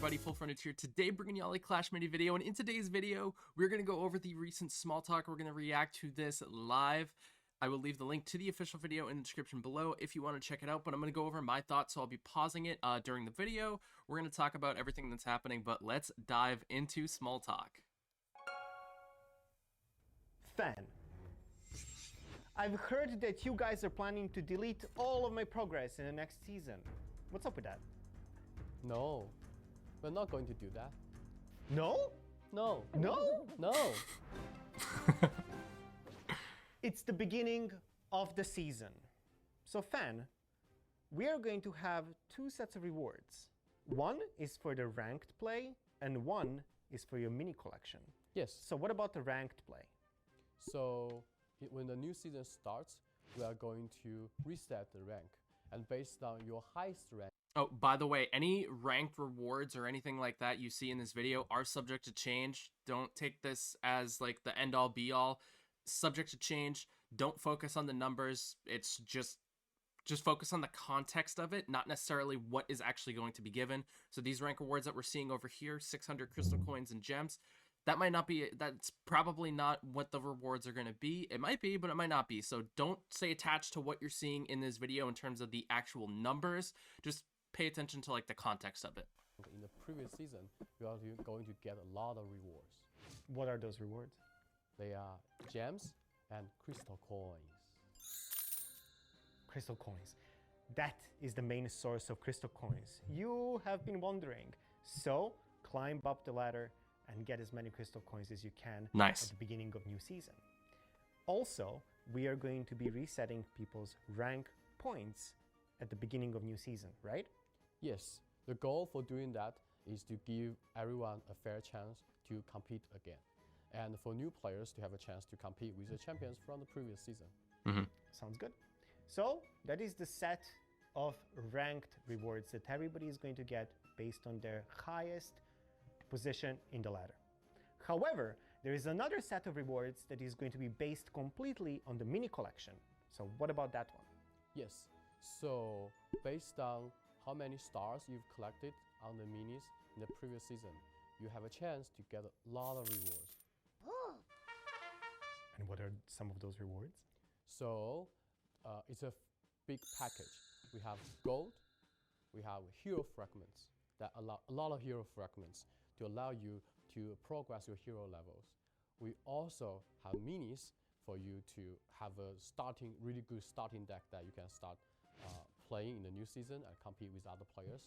everybody, Full Frontage here. Today bringing y'all a Clash Mini video, and in today's video we're going to go over the recent small talk. We're going to react to this live. I will leave the link to the official video in the description below if you want to check it out, but I'm going to go over my thoughts, so I'll be pausing it during the video. We're going to talk about everything that's happening, but let's dive into small talk. Fan, I've heard that you guys are planning to delete all of my progress in the next season. What's up with that? No, we're not going to do that. No? No. No? No. It's the beginning of the season. So Fan, we are going to have two sets of rewards. One is for the ranked play and one is for your mini collection. Yes. So what about the ranked play? So when the new season starts, we are going to reset the rank. And based on your highest rank. Oh, by the way, any ranked rewards or anything like that you see in this video are subject to change. Don't take this as like the end all be all. Subject to change. Don't focus on the numbers. It's just focus on the context of it, not necessarily what is actually going to be given. So these rank rewards that we're seeing over here, 600 crystal coins and gems, that's probably not what the rewards are going to be. It might be, but it might not be. So don't stay attached to what you're seeing in this video in terms of the actual numbers. Just pay attention to like the context of it. In the previous season, you are going to get a lot of rewards. What are those rewards? They are gems and crystal coins. Crystal coins. That is the main source of crystal coins. You have been wondering. So climb up the ladder and get as many crystal coins as you can Nice. at the beginning of new season. Also, we are going to be resetting people's rank points at the beginning of new season, right? Yes, the goal for doing that is to give everyone a fair chance to compete again. And for new players to have a chance to compete with the champions from the previous season. Mm-hmm. Sounds good. So that is the set of ranked rewards that everybody is going to get based on their highest position in the ladder. However, there is another set of rewards that is going to be based completely on the mini collection. So what about that one? Yes, so based on how many stars you've collected on the minis in the previous season, you have a chance to get a lot of rewards. And what are some of those rewards? So it's a big package. We have gold, we have hero fragments that allow a lot of hero fragments to allow you to progress your hero levels. We also have minis for you to have a really good starting deck that you can start playing in the new season and compete with other players.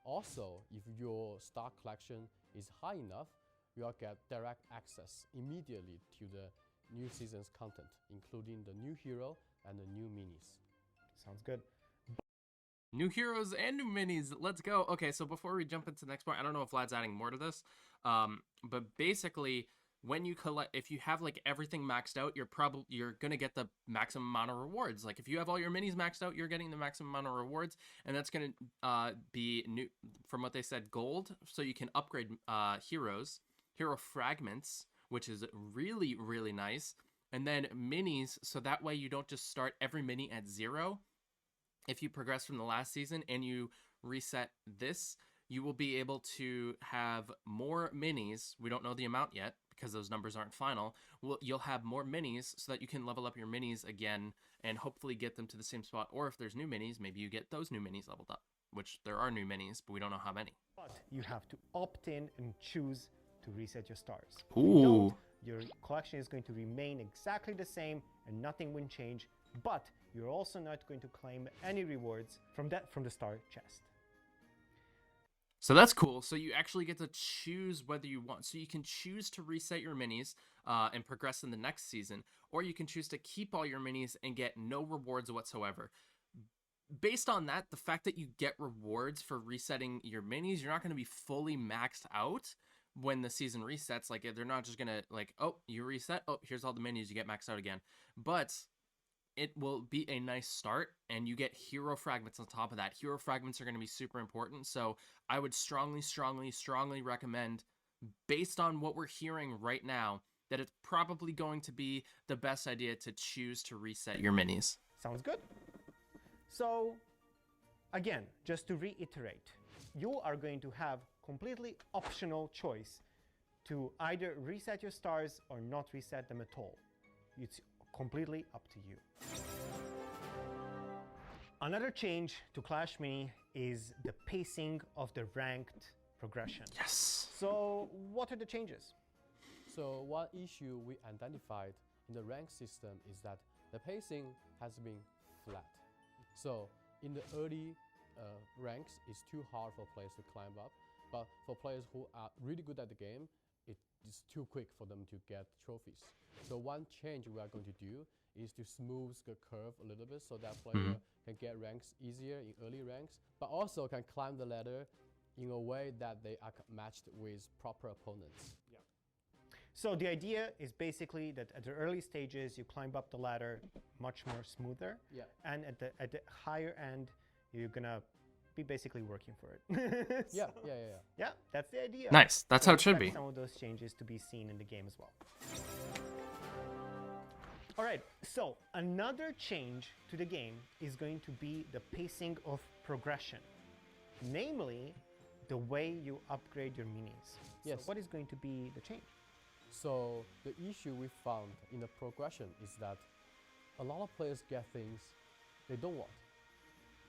Also, if your star collection is high enough, you will get direct access immediately to the new season's content, including the new hero and the new minis. Sounds good. New heroes and new minis. Let's go. Okay, so before we jump into the next point, I don't know if Vlad's adding more to this, but basically, when you collect, if you have like everything maxed out, you're gonna get the maximum amount of rewards. Like if you have all your minis maxed out, you're getting the maximum amount of rewards, and that's gonna be new from what they said, gold, so you can upgrade hero fragments, which is really, really nice. And then minis, so that way you don't just start every mini at 0. If you progress from the last season and you reset this, you will be able to have more minis. We don't know the amount yet because those numbers aren't final. You'll have more minis so that you can level up your minis again and hopefully get them to the same spot. Or if there's new minis, maybe you get those new minis leveled up, which there are new minis, but we don't know how many. But you have to opt in and choose to reset your stars. If Ooh. you don't, your collection is going to remain exactly the same and nothing will change, but you're also not going to claim any rewards from the star chest. So that's cool. So you actually get to choose whether you want. So you can choose to reset your minis and progress in the next season, or you can choose to keep all your minis and get no rewards whatsoever. Based on that, the fact that you get rewards for resetting your minis, you're not going to be fully maxed out when the season resets. Like they're not just going to like, oh, you reset. Oh, here's all the minis, you get maxed out again. But it will be a nice start, and you get hero fragments on top of that. Hero fragments are going to be super important, so I would strongly, strongly, strongly recommend, based on what we're hearing right now, that it's probably going to be the best idea to choose to reset your minis. Sounds good. So again, just to reiterate, you are going to have completely optional choice to either reset your stars or not reset them at all. It's completely up to you. Another change to Clash Mini is the pacing of the ranked progression. Yes. So what are the changes? So one issue we identified in the rank system is that the pacing has been flat. So in the early ranks, it's too hard for players to climb up. But for players who are really good at the game, it is too quick for them to get trophies. So one change we are going to do is to smooth the curve a little bit so that player can get ranks easier in early ranks, but also can climb the ladder in a way that they are matched with proper opponents. So the idea is basically that at the early stages, you climb up the ladder much more smoother. Yeah. And at the higher end, you're gonna be basically working for it. Yeah, So, yeah. yeah, that's the idea. Nice. That's how it should expect be. Some of those changes to be seen in the game as well. All right, so another change to the game is going to be the pacing of progression, namely the way you upgrade your minis. Yes. So what is going to be the change? So the issue we found in the progression is that a lot of players get things they don't want.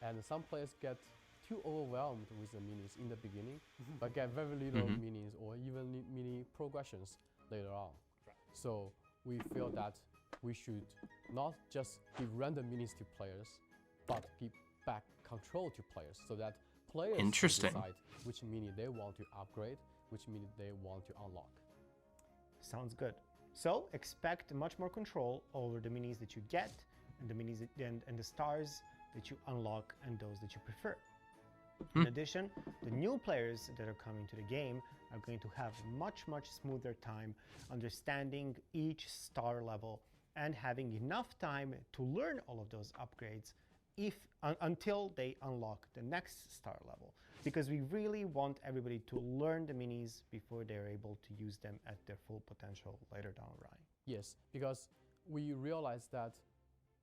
And some players get too overwhelmed with the minis in the beginning, but get very little minis or even mini progressions later on. So we feel that we should not just give random minis to players, but give back control to players so that players can Interesting. decide which mini they want to upgrade, which mini they want to unlock. Sounds good. So expect much more control over the minis that you get and the minis and the stars that you unlock and those that you prefer. In addition, the new players that are coming to the game are going to have much smoother time understanding each star level and having enough time to learn all of those upgrades until they unlock the next star level. Because we really want everybody to learn the minis before they're able to use them at their full potential later down the line. Yes, because we realize that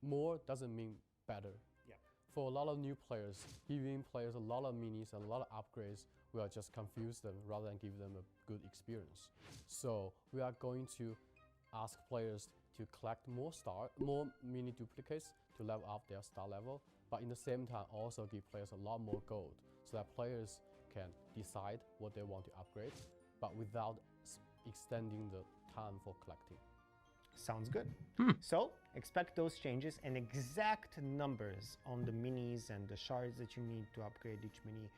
more doesn't mean better. Yeah. For a lot of new players, giving players a lot of minis and a lot of upgrades will just confuse them rather than give them a good experience. So we are going to ask players to collect more mini duplicates to level up their star level, but in the same time also give players a lot more gold so that players can decide what they want to upgrade, but without extending the time for collecting. Sounds good. So expect those changes and exact numbers on the minis and the shards that you need to upgrade each mini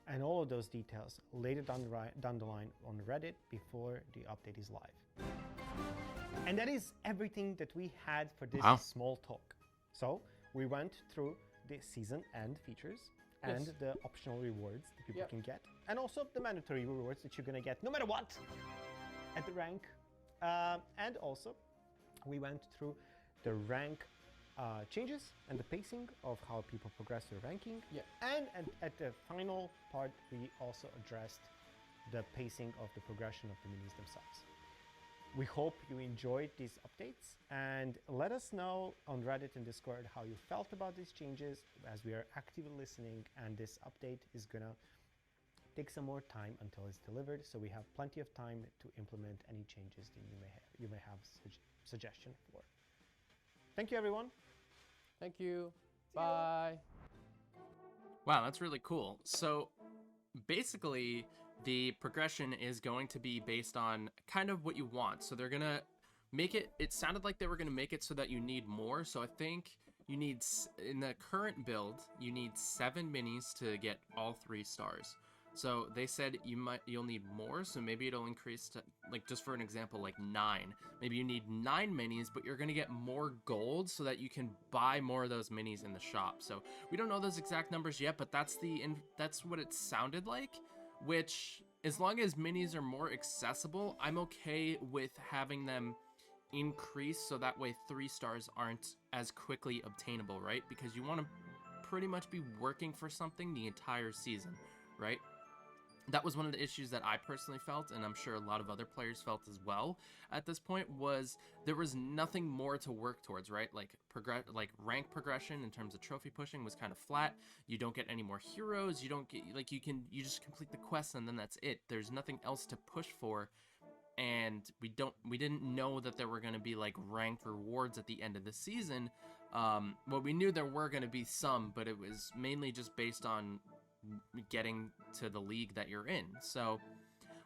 and all of those details later down the line on Reddit before the update is live. And that is everything that we had for this small talk. So we went through the season end features and the optional rewards that people can get, and also the mandatory rewards that you're gonna get no matter what at the rank. And also we went through the rank changes and the pacing of how people progress their ranking. And at the final part, we also addressed the pacing of the progression of the minis themselves. We hope you enjoyed these updates, and let us know on Reddit and Discord how you felt about these changes, as we are actively listening, and this update is gonna take some more time until it's delivered, so we have plenty of time to implement any changes that you may have suggestion for. Thank you, everyone. Thank you. Bye. Wow, that's really cool. So basically, the progression is going to be based on kind of what you want. So they're gonna make it sounded like they were gonna make it so that you need more. So I think you need, in the current build, you need 7 minis to get all 3 stars. So they said you'll need more, so maybe it'll increase to, like, just for an example, like 9. Maybe you need 9 minis, but you're gonna get more gold so that you can buy more of those minis in the shop. So we don't know those exact numbers yet, but that's what it sounded like. Which, as long as minis are more accessible, I'm okay with having them increase so that way 3 stars aren't as quickly obtainable, right? Because you want to pretty much be working for something the entire season, right? that was one of the issues that I personally felt, and I'm sure a lot of other players felt as well at this point, was there was nothing more to work towards, right? Like rank progression in terms of trophy pushing was kind of flat. You don't get any more heroes. You don't get, like, you just complete the quests and then that's it. There's nothing else to push for. And we didn't know that there were going to be like ranked rewards at the end of the season. Well, we knew there were going to be some, but it was mainly just based on getting to the league that you're in. So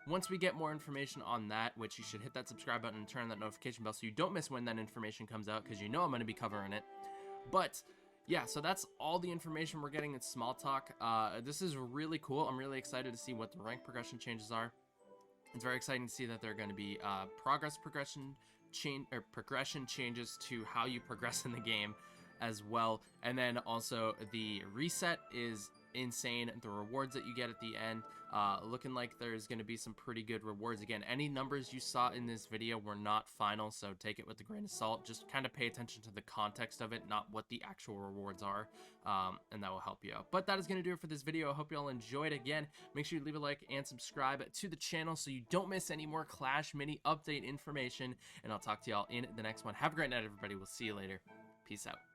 once we get more information on that, which you should hit that subscribe button and turn on that notification bell so you don't miss when that information comes out, because you know I'm going to be covering it. But yeah, so that's all the information we're getting in Small Talk. This is really cool. I'm really excited to see what the rank progression changes are. It's very exciting to see that there are going to be progression changes to how you progress in the game as well. And then also the reset is insane. The rewards that you get at the end, looking like there's going to be some pretty good rewards. Again, any numbers you saw in this video were not final, so take it with a grain of salt. Just kind of pay attention to the context of it, not what the actual rewards are, and that will help you out. But that is going to do it for this video. I hope you all enjoyed. Again, make sure you leave a like and subscribe to the channel so you don't miss any more Clash Mini update information, and I'll talk to y'all in the next one. Have a great night, everybody. We'll see you later. Peace out.